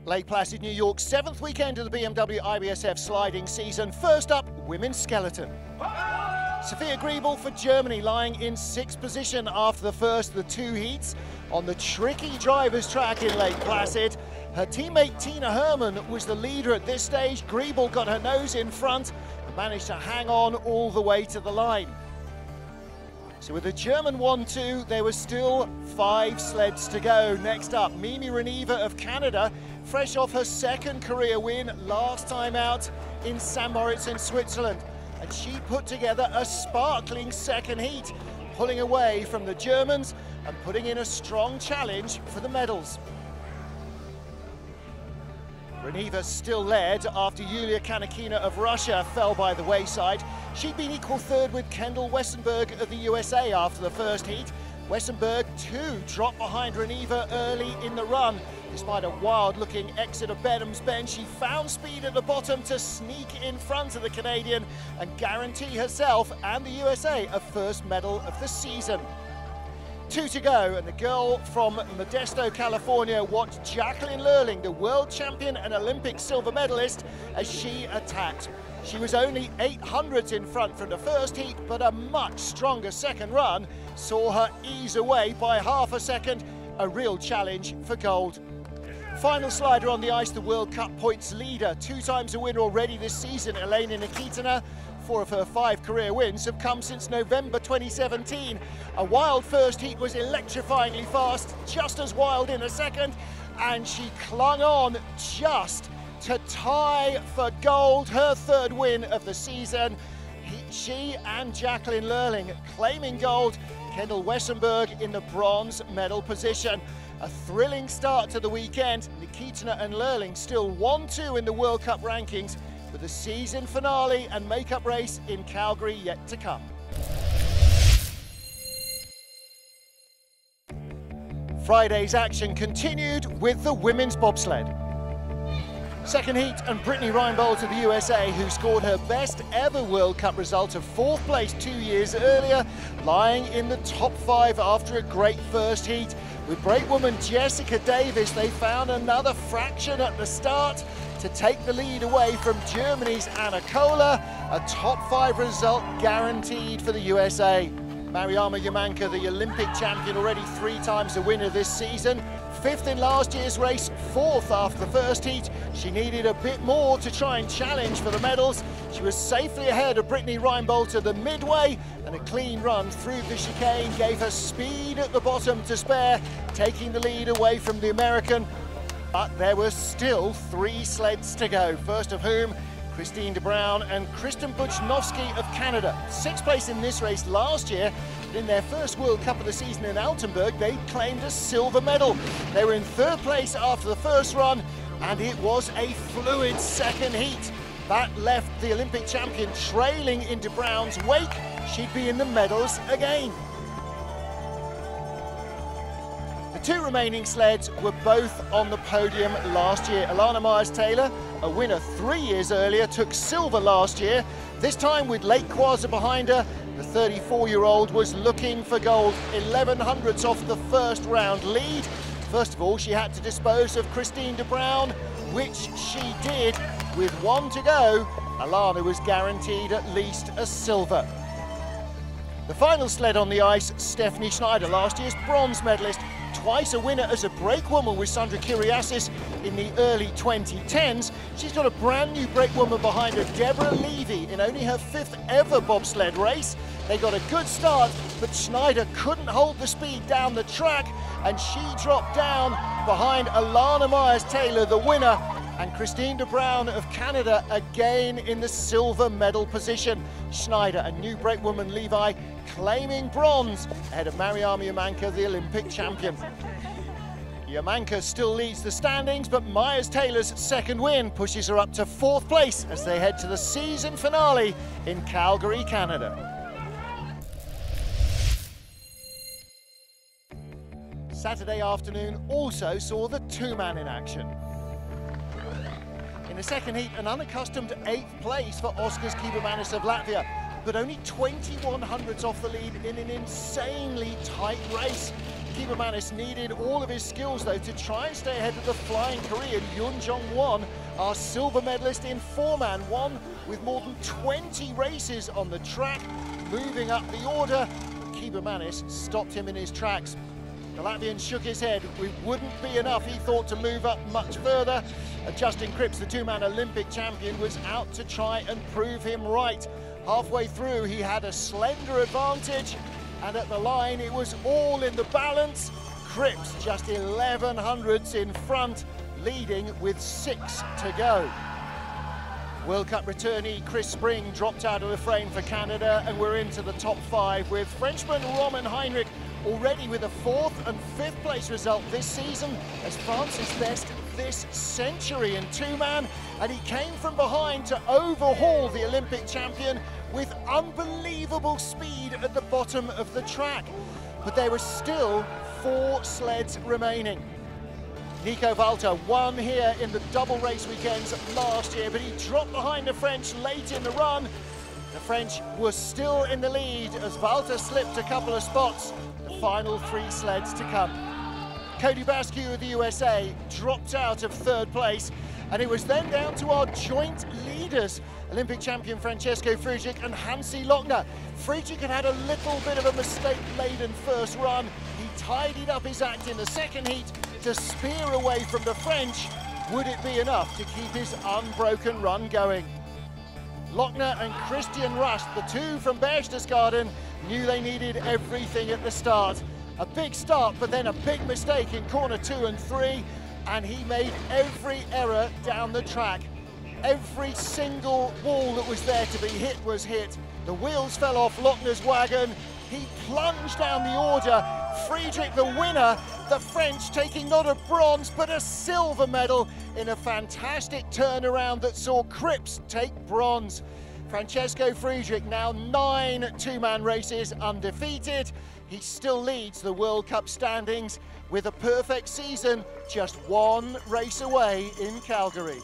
Lake Placid, New York, 7th weekend of the BMW IBSF sliding season. First up, women's skeleton. Sophia Griebel for Germany, lying in 6th position after the first of the 2 heats on the tricky drivers' track in Lake Placid. Her teammate Tina Hermann was the leader at this stage. Griebel got her nose in front and managed to hang on all the way to the line. So with the German 1-2, there were still 5 sleds to go. Next up, Mimi Relive of Canada, fresh off her 2nd career win last time out in St. Moritz in Switzerland. And she put together a sparkling 2nd heat, pulling away from the Germans and putting in a strong challenge for the medals. Relive still led after Yulia Kanakina of Russia fell by the wayside. She'd been equal 3rd with Kendall Westenberg of the USA after the first heat. Westenberg too dropped behind Relive early in the run. Despite a wild-looking exit of Benham's Bend, she found speed at the bottom to sneak in front of the Canadian and guarantee herself and the USA a first medal of the season. 2 to go, and the girl from Modesto, California, watched Jacqueline Lurling, the world champion and Olympic silver medalist, as she attacked. She was only 800ths in front from the first heat, but a much stronger second run saw her ease away by half a second, a real challenge for gold. Final slider on the ice, the World Cup points leader, 2 times a winner already this season, Elena Nikitina. 4 of her 5 career wins have come since November 2017. A wild first heat was electrifyingly fast, just as wild in a second, and she clung on just to tie for gold, her 3rd win of the season. She and Jacqueline Lurling claiming gold, Kendall Westenberg in the bronze medal position. A thrilling start to the weekend. Nikitina and Lurling still 1-2 in the World Cup rankings, with the season finale and makeup race in Calgary yet to come. Friday's action continued with the women's bobsled. 2nd heat, and Brittany Reinbold of the USA, who scored her best ever World Cup result of 4th place 2 years earlier, lying in the top 5 after a great first heat. With brakewoman Jessica Davis, they found another fraction at the start to take the lead away from Germany's Anna Kohler, a top 5 result guaranteed for the USA. Mariama Yamanka, the Olympic champion, already 3 times a winner this season. 5th in last year's race, 4th after the first heat. She needed a bit more to try and challenge for the medals. She was safely ahead of Brittany Reinbold to the midway, and a clean run through the chicane gave her speed at the bottom to spare, taking the lead away from the American. But there were still 3 sleds to go, first of whom Christine de Bruin and Kristen Buchnovsky of Canada. 6th place in this race last year, but in their first World Cup of the season in Altenburg, they claimed a silver medal. They were in 3rd place after the first run, and it was a fluid 2nd heat. That left the Olympic champion trailing in de Bruin's wake. She'd be in the medals again. The 2 remaining sleds were both on the podium last year. Alana Myers-Taylor, a winner 3 years earlier, took silver last year. This time with Lake Placid behind her, the 34-year-old was looking for gold. 1100ths off the first round lead. First of all, she had to dispose of Christine de Bruin, which she did. With 1 to go, Alana was guaranteed at least a silver. The final sled on the ice, Stephanie Schneider, last year's bronze medalist, twice a winner as a brakewoman with Sandra Kyriasis in the early 2010s. She's got a brand new brakewoman behind her, Deborah Levy, in only her 5th ever bobsled race. They got a good start, but Schneider couldn't hold the speed down the track, and she dropped down behind Alana Myers-Taylor, the winner, and Christine de Bruin of Canada again in the silver medal position. Schneider and new brakewoman Levi claiming bronze ahead of Mariama Yamanka, the Olympic champion. Yamanka still leads the standings, but Myers-Taylor's 2nd win pushes her up to 4th place as they head to the season finale in Calgary, Canada. Saturday afternoon also saw the 2-man in action. In the 2nd heat, an unaccustomed 8th place for Oskars Kybermanis of Latvia, but only 2100ths off the lead in an insanely tight race. Manis needed all of his skills though to try and stay ahead of the flying Korean Yoon Jong-won, our silver medalist in four-man, one with more than 20 races on the track, moving up the order. Manis stopped him in his tracks. The Latvian shook his head. It wouldn't be enough, he thought, to move up much further. And Justin Cripps, the two-man Olympic champion, was out to try and prove him right. Halfway through, he had a slender advantage, and at the line, it was all in the balance. Cripps just 11 hundredths in front, leading with 6 to go. World Cup returnee Chris Spring dropped out of the frame for Canada, and we're into the top 5 with Frenchman Roman Heinrich already with a 4th and 5th place result this season as France's best this century in two-man, and he came from behind to overhaul the Olympic champion with unbelievable speed at the bottom of the track. But there were still 4 sleds remaining. Nico Walter won here in the double race weekends last year, but he dropped behind the French late in the run. The French were still in the lead as Walter slipped a couple of spots. The final 3 sleds to come. Cody Basque of the USA dropped out of 3rd place, and it was then down to our joint leaders, Olympic champion Francesco Friedrich and Hansi Lochner. Friedrich had a little bit of a mistake-laden first run. He tidied up his act in the second heat to spear away from the French. Would it be enough to keep his unbroken run going? Lochner and Christian Rush, the two from Berchtesgaden, knew they needed everything at the start. A big start, but then a big mistake in corner 2 and 3, and he made every error down the track. Every single wall that was there to be hit was hit. The wheels fell off Lochner's wagon. He plunged down the order. Friedrich the winner, the French taking not a bronze but a silver medal in a fantastic turnaround that saw Cripps take bronze. Francesco Friedrich now 9 two-man races undefeated. He still leads the World Cup standings with a perfect season, just 1 race away in Calgary.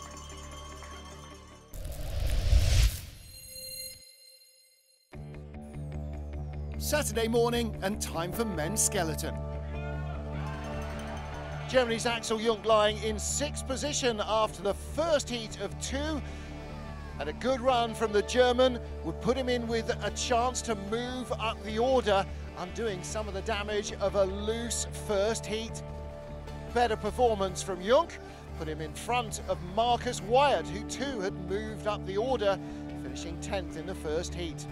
Saturday morning and time for men's skeleton. Germany's Axel Jungk lying in 6th position after the first heat of 2. And a good run from the German would put him in with a chance to move up the order, undoing some of the damage of a loose first heat. Better performance from Jungk put him in front of Marcus Wyatt, who too had moved up the order, finishing 10th in the first heat.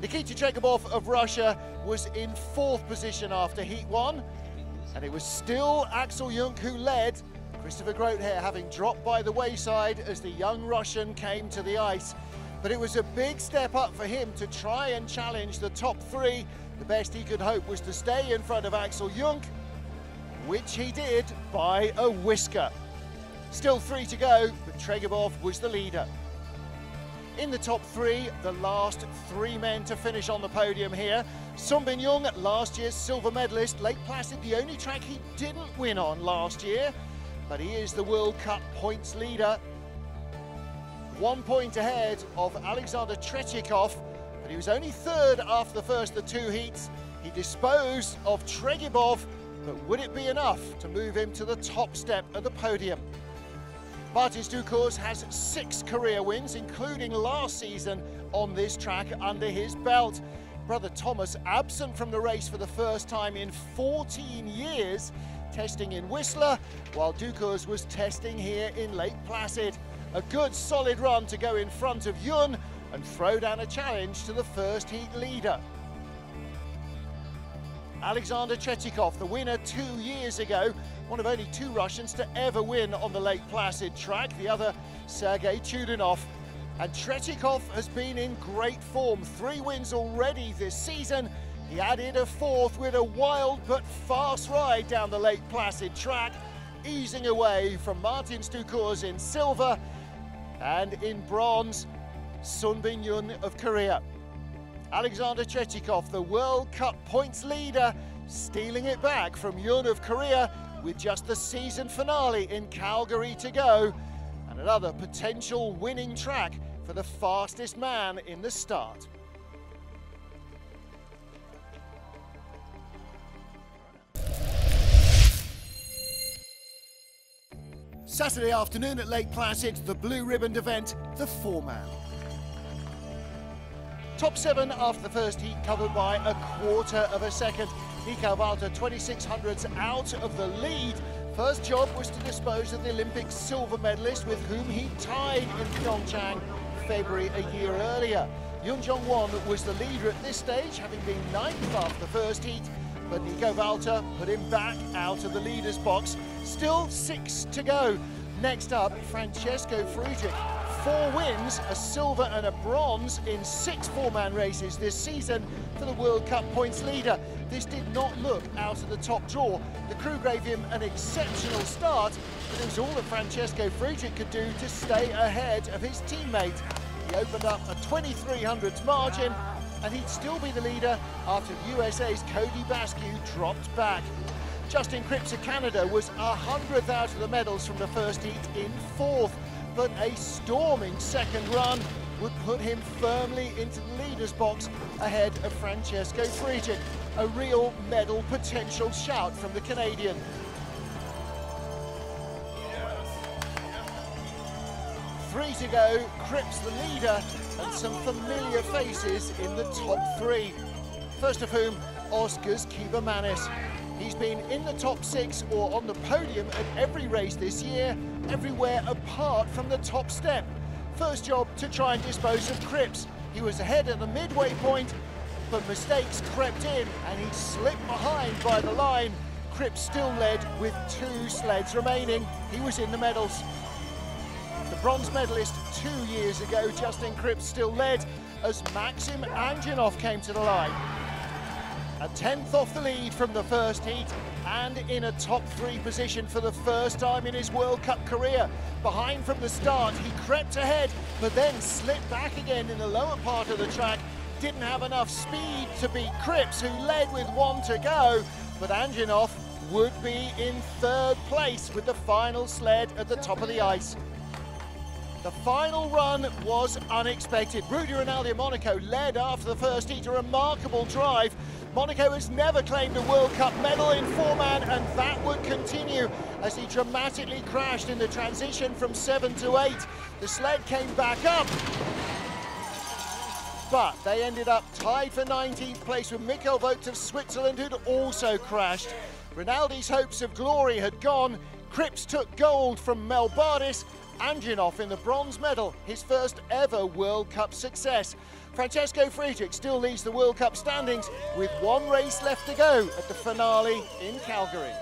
Nikita Tregobov of Russia was in 4th position after heat 1, and it was still Axel Jungk who led, Christopher Groothair having dropped by the wayside as the young Russian came to the ice. But it was a big step up for him to try and challenge the top 3. The best he could hope was to stay in front of Axel Jungk, which he did by a whisker. Still 3 to go, but Tregobov was the leader. In the top 3, the last 3 men to finish on the podium here. Sunbin Jung, last year's silver medalist. Lake Placid, the only track he didn't win on last year, but he is the World Cup points leader. 1 point ahead of Alexander Tretiakov, but he was only 3rd after the first of the 2 heats. He disposed of Tregobov, but would it be enough to move him to the top step of the podium? Martin Stucors has 6 career wins, including last season on this track under his belt. Brother Thomas absent from the race for the first time in 14 years, testing in Whistler, while Stucors was testing here in Lake Placid. A good solid run to go in front of Yun and throw down a challenge to the first heat leader. Alexander Tretikov, the winner 2 years ago, one of only 2 Russians to ever win on the Lake Placid track, the other Sergei Chudinov. And Tretikov has been in great form, 3 wins already this season. He added a 4th with a wild but fast ride down the Lake Placid track, easing away from Martin Stucors in silver, and in bronze, Sunbin Jun of Korea. Alexander Tretikov, the World Cup points leader, stealing it back from Yun of Korea with just the season finale in Calgary to go, and another potential winning track for the fastest man in the start. Saturday afternoon at Lake Placid, the blue ribboned event, the four-man. Top 7 after the first heat, covered by a quarter of a second. Nico Walter 2600ths out of the lead. First job was to dispose of the Olympic silver medalist with whom he tied in Pyeongchang February a year earlier. Yoon Jong-won was the leader at this stage, having been 9th after the first heat, but Nico Walter put him back out of the leader's box. Still 6 to go. Next up, Francesco Frutic. 4 wins, a silver and a bronze in 6 four-man races this season for the World Cup points leader. This did not look out of the top draw. The crew gave him an exceptional start, but it was all that Francesco Frutic could do to stay ahead of his teammate. He opened up a 2300ths margin, and he'd still be the leader after USA's Cody Basque dropped back. Justin Cripps of Canada was 100th out of the medals from the first heat in 4th, but a storming second run would put him firmly into the leader's box ahead of Francesco Frutic. A real medal potential shout from the Canadian. Three to go, Cripps the leader, and some familiar faces in the top 3. First of whom, Oscar's Kibermanis. He's been in the top 6 or on the podium at every race this year, everywhere apart from the top step. First job to try and dispose of Cripps. He was ahead at the midway point, but mistakes crept in and he slipped behind by the line. Cripps still led with 2 sleds remaining. He was in the medals. The bronze medalist 2 years ago, Justin Cripps, still led as Maxim Anjanov came to the line. A 10th off the lead from the first heat and in a top 3 position for the first time in his World Cup career. Behind from the start, he crept ahead, but then slipped back again in the lower part of the track. Didn't have enough speed to beat Cripps, who led with 1 to go, but Anjanov would be in 3rd place with the final sled at the top of the ice. The final run was unexpected. Rudy Rinaldi of Monaco led after the first heat, a remarkable drive. Monaco has never claimed a World Cup medal in four-man, and that would continue as he dramatically crashed in the transition from 7 to 8. The sled came back up, but they ended up tied for 19th place with Mikkel Vogt of Switzerland, who'd also crashed. Rinaldi's hopes of glory had gone. Cripps took gold from Mel Bardis. Anjanov in the bronze medal, his first ever World Cup success. Francesco Frutic still leads the World Cup standings with 1 race left to go at the finale in Calgary.